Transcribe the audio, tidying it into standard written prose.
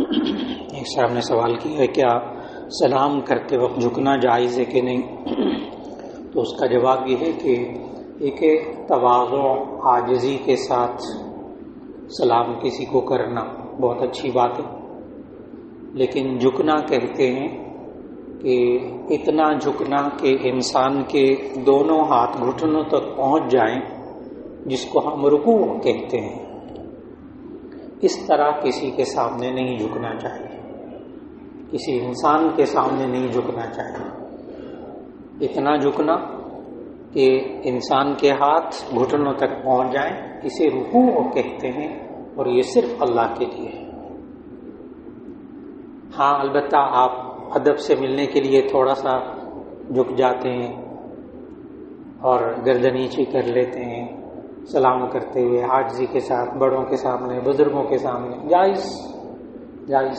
ایک صاحب نے سوال کیا ہے کیا سلام کرتے وقت جھکنا جائز ہے کہ نہیں؟ تو اس کا جواب یہ ہے کہ ایک تواضع عاجزی کے ساتھ سلام کسی کو کرنا بہت اچھی بات ہے، لیکن جھکنا کہتے ہیں کہ اتنا جھکنا کہ انسان کے دونوں ہاتھ گھٹنوں تک پہنچ جائیں، جس کو ہم رکوع کہتے ہیں، اس طرح کسی کے سامنے نہیں جھکنا چاہیے، کسی انسان کے سامنے نہیں جھکنا چاہیے۔ اتنا جھکنا کہ انسان کے ہاتھ گھٹنوں تک پہنچ جائیں، اسے رکوع کہتے ہیں، اور یہ صرف اللہ کے لیے ہے۔ ہاں، البتہ آپ ادب سے ملنے کے لیے تھوڑا سا جھک جاتے ہیں اور گردن نیچی کر لیتے ہیں سلام کرتے ہوئے عاجزی کے ساتھ، بڑوں کے سامنے، بزرگوں کے سامنے، جائز